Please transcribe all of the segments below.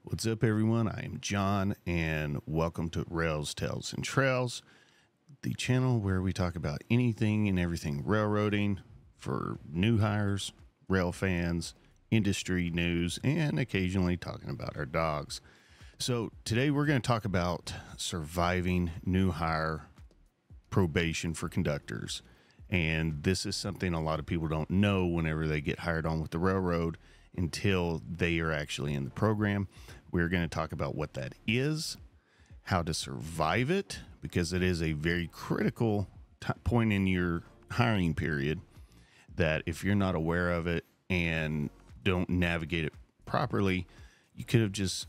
What's up, everyone? I am John, and welcome to Rails, Tales, and Trails, the channel where we talk about anything and everything railroading for new hires, rail fans, industry news, and occasionally talking about our dogs. So today we're going to talk about surviving new hire probation for conductors. And this is something a lot of people don't know whenever they get hired on with the railroad until they are actually in the program. We're going to talk about what that is, how to survive it, because it is a very critical point in your hiring period that if you're not aware of it and don't navigate it properly, you could have just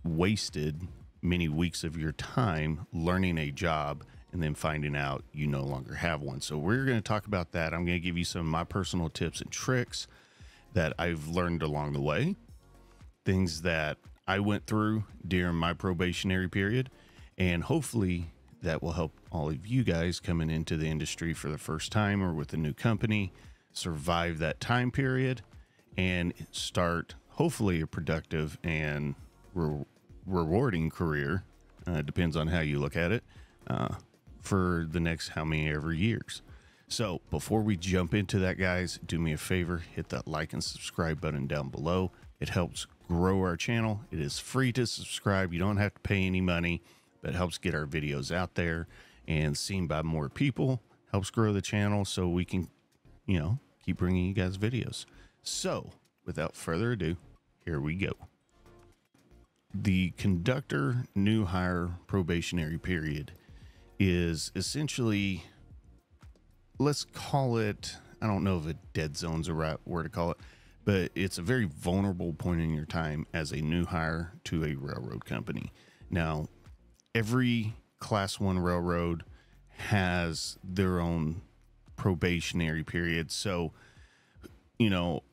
wasted many weeks of your time learning a job and then finding out you no longer have one. So we're going to talk about that. I'm going to give you some of my personal tips and tricks that I've learned along the way, things that I went through during my probationary period, and hopefully that will help all of you guys coming into the industry for the first time or with a new company survive that time period and start hopefully a productive and rewarding career, depends on how you look at it, for the next how many ever years. So before we jump into that, guys, do me a favor, hit that like and subscribe button down below. It helps grow our channel. It is free to subscribe. You don't have to pay any money, but it helps get our videos out there and seen by more people, helps grow the channel so we can, keep bringing you guys videos. So without further ado, here we go. The conductor new hire probationary period is essentially, let's call it, I don't know if a dead zone's the right word to call it, but it's a very vulnerable point in your time as a new hire to a railroad company. Now, every class 1 railroad has their own probationary period. So,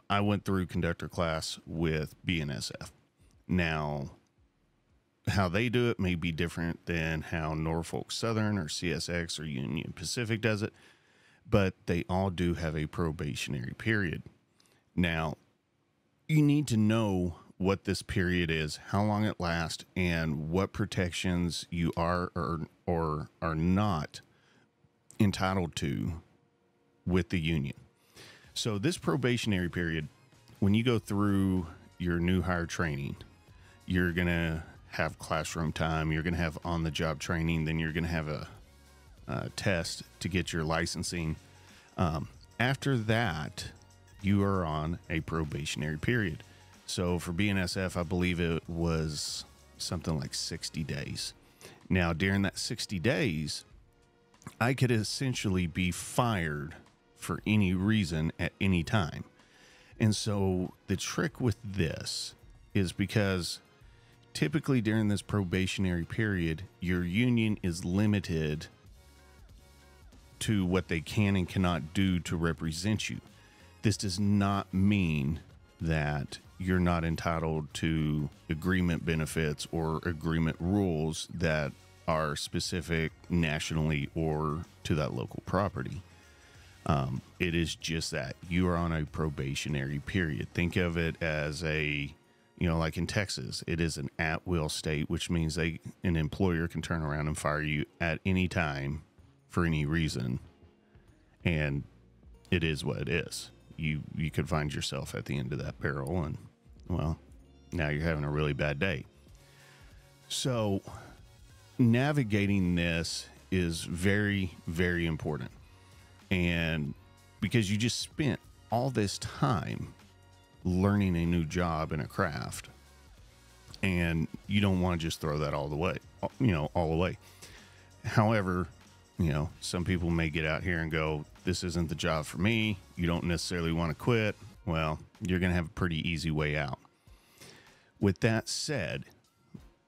I went through conductor class with BNSF. Now, how they do it may be different than how Norfolk Southern or CSX or Union Pacific does it, but they all do have a probationary period. Now, you need to know what this period is, how long it lasts, and what protections you are or are not entitled to with the union. So this probationary period, when you go through your new hire training, you're going to have classroom time, you're going to have on-the-job training, then you're going to have a test to get your licensing. After that, you are on a probationary period. So for BNSF, I believe it was something like 60 days. Now, during that 60 days, I could essentially be fired for any reason at any time. And so the trick with this is because typically during this probationary period, your union is limited to what they can and cannot do to represent you. This does not mean that you're not entitled to agreement benefits or agreement rules that are specific nationally or to that local property. It is just that you are on a probationary period. Think of it as like in Texas, it is an at-will state, which means an employer can turn around and fire you at any time for any reason. And it is what it is. You could find yourself at the end of that barrel and, well, now you're having a really bad day. So navigating this is very, very important. And because you just spent all this time learning a new job in a craft, and you don't want to just throw that all the way. However, some people may get out here and go, this isn't the job for me. You don't necessarily want to quit. Well, you're going to have a pretty easy way out. With that said,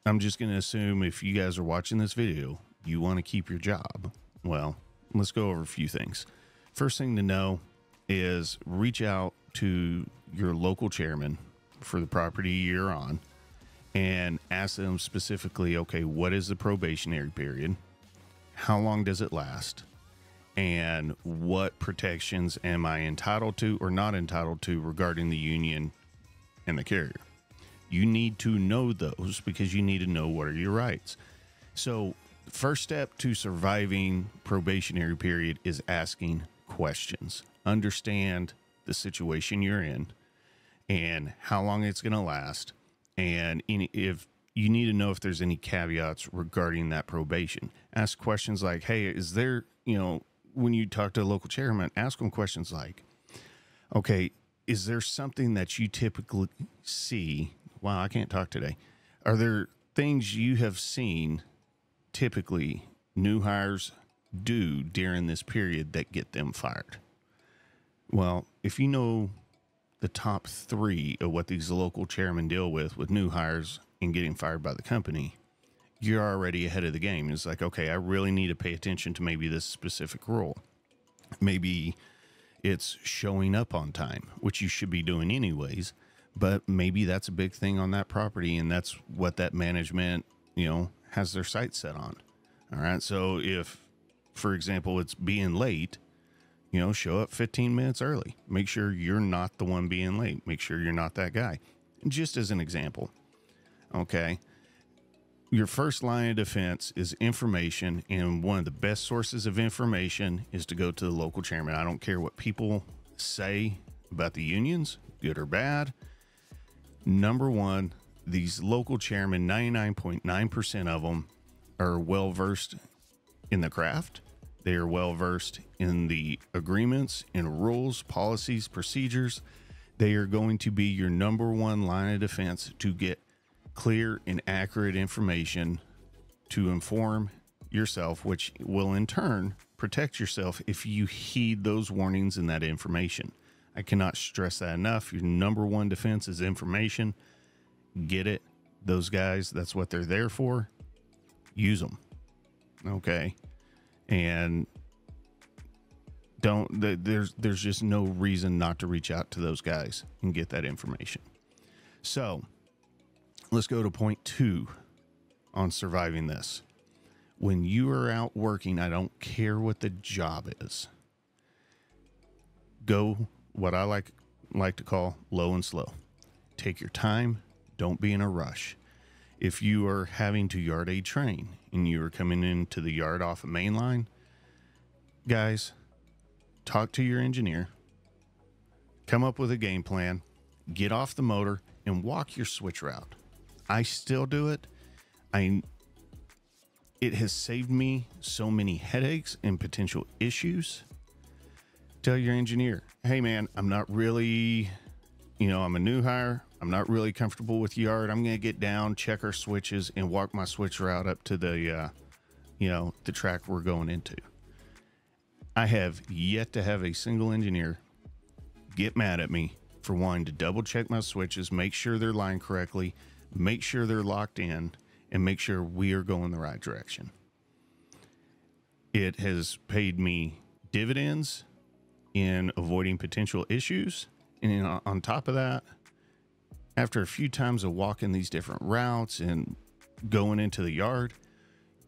I'm just going to assume if you guys are watching this video, you want to keep your job. Well, let's go over a few things. First thing to know is reach out to your local chairman for the property you're on and ask them specifically, okay, what is the probationary period? How long does it last? And what protections am I entitled to or not entitled to regarding the union and the carrier? You need to know those because you need to know what are your rights. So first step to surviving probationary period is asking questions. Understand the situation you're in and how long it's going to last. And if you need to know if there's any caveats regarding that probation, ask questions like, hey, is there, when you talk to a local chairman, ask them questions like, okay, is there something that you typically see? Wow, I can't talk today. Are there things you have seen typically new hires do during this period that get them fired? Well, if you know the top 3 of what these local chairmen deal with new hires and getting fired by the company, you're already ahead of the game. It's like, okay, I really need to pay attention to maybe this specific role. Maybe it's showing up on time, which you should be doing anyways, but maybe that's a big thing on that property, and that's what that management, has their sights set on. All right. So if, for example, it's being late, show up 15 minutes early. Make sure you're not the one being late. Make sure you're not that guy. Just as an example. Okay. Your first line of defense is information, and one of the best sources of information is to go to the local chairman. I don't care what people say about the unions, good or bad. Number one, these local chairmen, 99.9% of them are well-versed in the craft. They are well-versed in the agreements and rules, policies, procedures. They are going to be your number one line of defense to get clear and accurate information to inform yourself, which will in turn protect yourself if you heed those warnings and that information. I cannot stress that enough. Your number one defense is information. Get it. Those guys, that's what they're there for. Use them. Okay. And there's just no reason not to reach out to those guys and get that information. So let's go to point 2 on surviving this. When you are out working, I don't care what the job is. Go what I like to call low and slow. Take your time. Don't be in a rush. If you are having to yard a train and you are coming into the yard off a main line, guys, talk to your engineer. Come up with a game plan. Get off the motor and walk your switch route. I still do it. It has saved me so many headaches and potential issues. Tell your engineer, hey man, I'm not really, I'm a new hire. I'm not really comfortable with yard. I'm going to get down, check our switches, and walk my switch route up to the track we're going into. I have yet to have a single engineer get mad at me for wanting to double check my switches, make sure they're lined correctly, make sure they're locked in, and make sure we are going the right direction. It has paid me dividends in avoiding potential issues. And on top of that, after a few times of walking these different routes and going into the yard,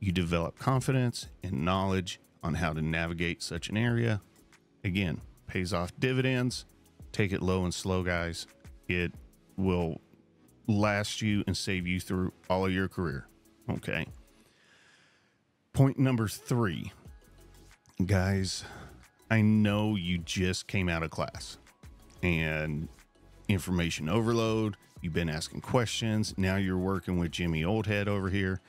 you develop confidence and knowledge on how to navigate such an area. Again, pays off dividends. Take it low and slow, guys. It will last you and save you through all of your career. Okay. Point number 3, guys, I know you just came out of class and information overload. You've been asking questions. Now you're working with Jimmy Oldhead over here.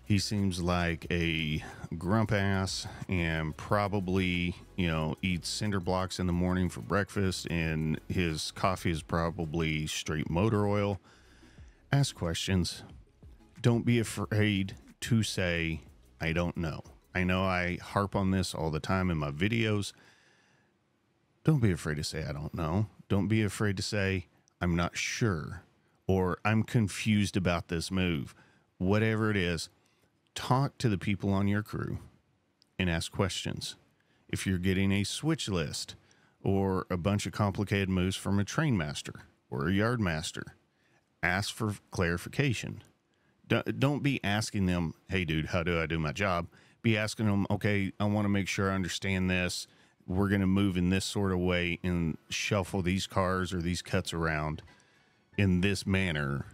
He seems like a grump ass and probably, eats cinder blocks in the morning for breakfast, and his coffee is probably straight motor oil. Ask questions. Don't be afraid to say, I don't know. I know I harp on this all the time in my videos. Don't be afraid to say, I don't know. Don't be afraid to say, I'm not sure, or I'm confused about this move. Whatever it is, talk to the people on your crew and ask questions. If you're getting a switch list or a bunch of complicated moves from a train master or a yard master, ask for clarification. Don't be asking them, hey, dude, how do I do my job? Be asking them, okay, I want to make sure I understand this. We're going to move in this sort of way and shuffle these cars or these cuts around in this manner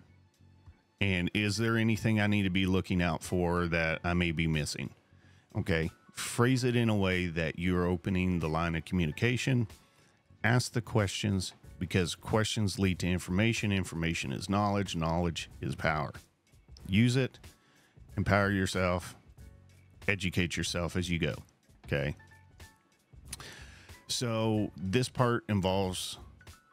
And is there anything I need to be looking out for that I may be missing? Okay. Phrase it in a way that you're opening the line of communication. Ask the questions, because questions lead to information. Information is knowledge. Knowledge is power. Use it, empower yourself, educate yourself as you go. Okay. So this part involves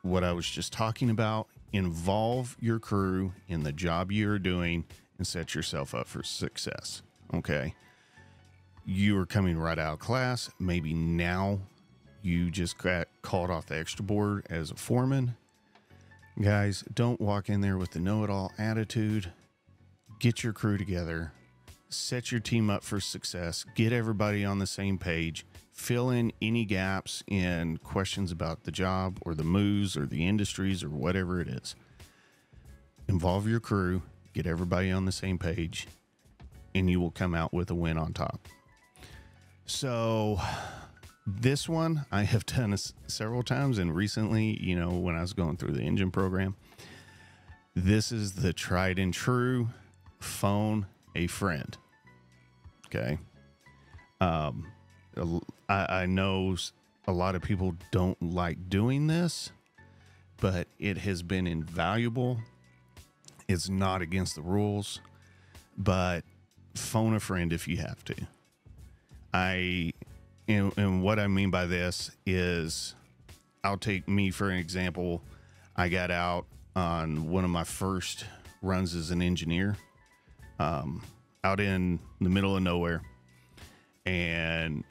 what I was just talking about. Involve your crew in the job you're doing and set yourself up for success. Okay. You are coming right out of class. Maybe now you just got called off the extra board as a foreman. Guys, don't walk in there with the know-it-all attitude. Get your crew together. Set your team up for success. Get everybody on the same page. Fill in any gaps in questions about the job or the moves or the industries or whatever it is. Involve your crew. Get everybody on the same page, and you will come out with a win on top. So this one I have done several times, and recently, you know, when I was going through the engine program, this is the tried and true: phone a friend. Okay. I know a lot of people don't like doing this, but it has been invaluable. It's not against the rules, but phone a friend if you have to. And what I mean by this is, I'll take me for an example. I got out on one of my first runs as an engineer, out in the middle of nowhere. And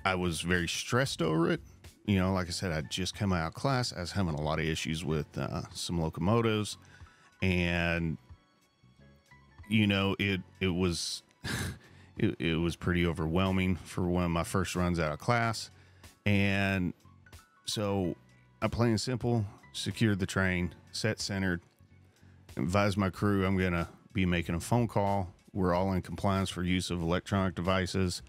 I was very stressed over it. You know, like I said, I'd just come out of class. I was having a lot of issues with some locomotives. And, you know, it was... It was pretty overwhelming for one of my first runs out of class. And so I plain and simple secured the train, set centered, advised my crew I'm going to be making a phone call. We're all in compliance for use of electronic devices.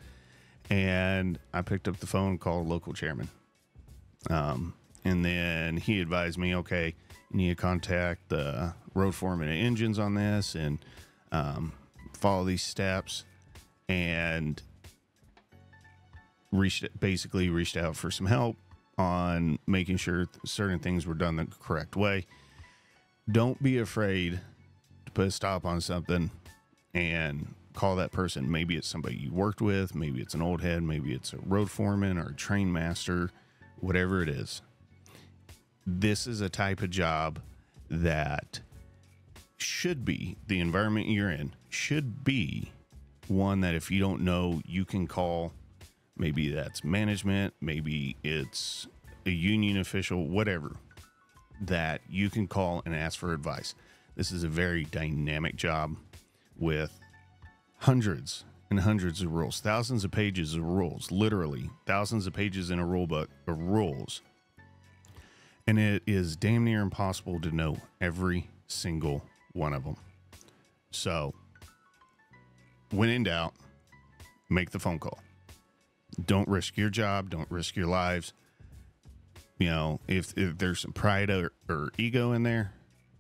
And I picked up the phone and called local chairman. And then he advised me, okay, you need to contact the road foreman and engines on this and follow these steps. And basically reached out for some help on making sure certain things were done the correct way. Don't be afraid to put a stop on something and call that person. Maybe it's somebody you worked with, maybe it's an old head, maybe it's a road foreman or a train master, whatever it is. This is a type of job that should be, the environment you're in should be one that if you don't know, you can call. Maybe that's management, maybe it's a union official, whatever, that you can call and ask for advice. This is a very dynamic job with hundreds and hundreds of rules, thousands of pages of rules, literally thousands of pages in a rule book of rules. And it is damn near impossible to know every single one of them. So when in doubt, make the phone call. Don't risk your job. Don't risk your lives. You know, if there's some pride or ego in there,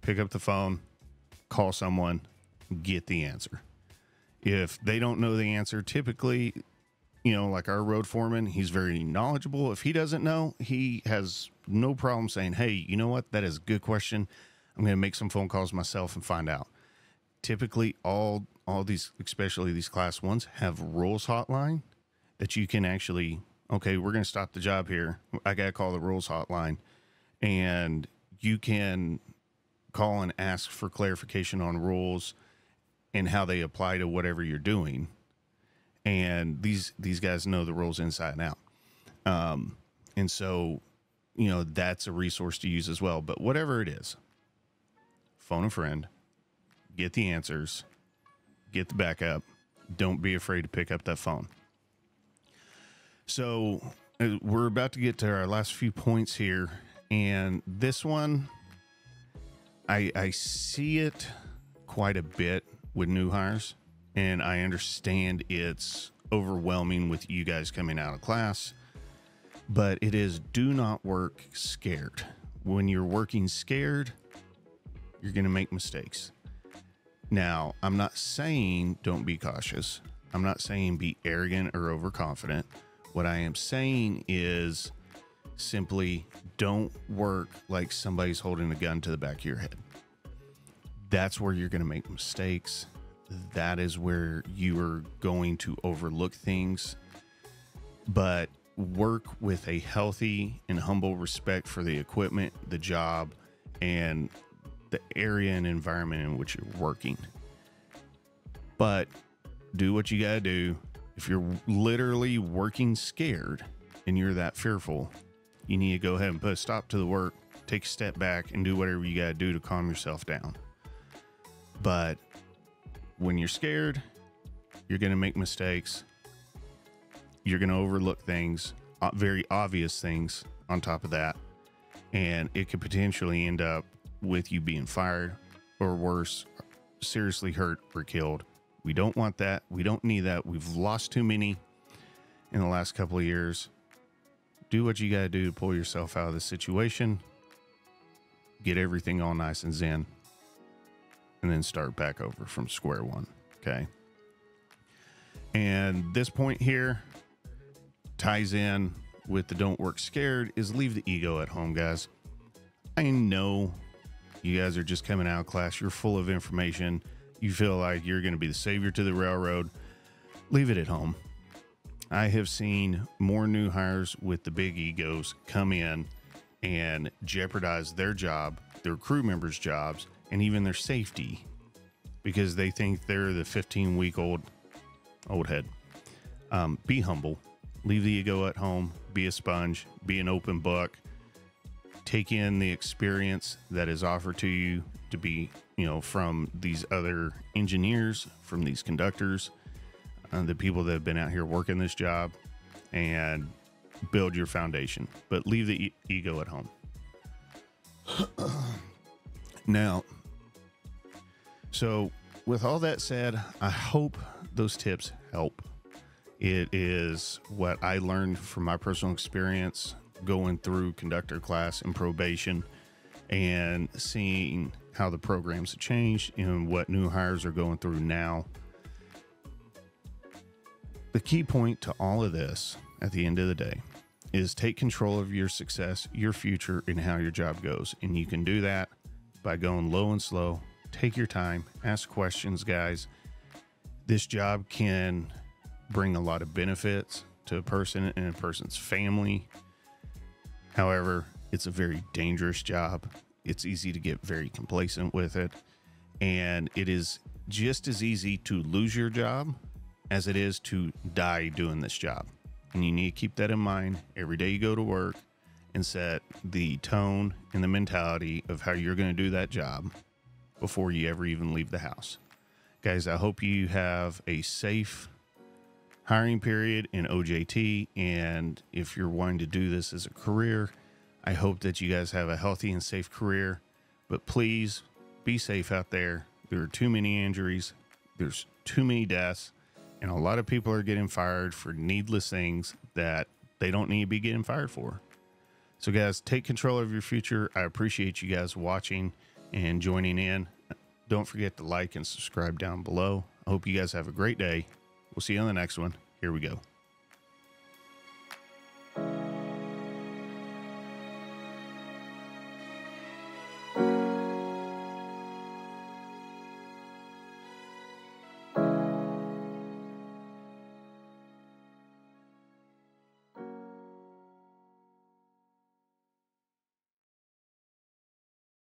pick up the phone, call someone, get the answer. If they don't know the answer, typically, you know, like our road foreman, he's very knowledgeable. If he doesn't know, he has no problem saying, hey, you know what? That is a good question. I'm going to make some phone calls myself and find out. Typically, all these, especially these class ones, have rules hotline that you can actually, okay, we're going to stop the job here. I got to call the rules hotline, and you can call and ask for clarification on rules and how they apply to whatever you're doing. And these guys know the rules inside and out. And so, you know, that's a resource to use as well. But whatever it is, phone a friend, get the answers, get the backup. Don't be afraid to pick up that phone. So we're about to get to our last few points here. And this one, I see it quite a bit with new hires. And I understand it's overwhelming with you guys coming out of class. But it is, do not work scared. When you're working scared, you're going to make mistakes. Now, I'm not saying don't be cautious. I'm not saying be arrogant or overconfident. What I am saying is simply don't work like somebody's holding a gun to the back of your head. That's where you're going to make mistakes. That is where you are going to overlook things. But work with a healthy and humble respect for the equipment, the job, and the area and environment in which you're working. But do what you got to do. If you're literally working scared and you're that fearful, you need to go ahead and put a stop to the work, take a step back, and do whatever you got to do to calm yourself down. But when you're scared, you're going to make mistakes. You're going to overlook things, very obvious things on top of that. And it could potentially end up with you being fired or worse, seriously hurt or killed. We don't want that. We don't need that. We've lost too many in the last couple of years. Do what you got to do to pull yourself out of the situation. Get everything all nice and zen. And then start back over from square one. Okay. And this point here ties in with the don't work scared is leave the ego at home, guys. I know you guys are just coming out of class. You're full of information. You feel like you're going to be the savior to the railroad. Leave it at home. I have seen more new hires with the big egos come in and jeopardize their job, their crew members' jobs, and even their safety because they think they're the 15-week-old head. Be humble. Leave the ego at home. Be a sponge. Be an open book. Take in the experience that is offered to you to be, from these other engineers, from these conductors, the people that have been out here working this job, and build your foundation. But leave the ego at home. Now, so with all that said, I hope those tips help. It is what I learned from my personal experience going through conductor class and probation and seeing how the programs have changed and what new hires are going through now. The key point to all of this at the end of the day is take control of your success, your future, and how your job goes. And you can do that by going low and slow. Take your time, ask questions, guys. This job can bring a lot of benefits to a person and a person's family. However, it's a very dangerous job. It's easy to get very complacent with it. And it is just as easy to lose your job as it is to die doing this job. And you need to keep that in mind every day you go to work and set the tone and the mentality of how you're going to do that job before you ever even leave the house. Guys, I hope you have a safe hiring period in OJT. And if you're wanting to do this as a career, I hope that you guys have a healthy and safe career. But please be safe out there. There are too many injuries. There's too many deaths. And a lot of people are getting fired for needless things that they don't need to be getting fired for. So guys, take control of your future. I appreciate you guys watching and joining in. Don't forget to like and subscribe down below. I hope you guys have a great day. We'll see you on the next one. Here we go.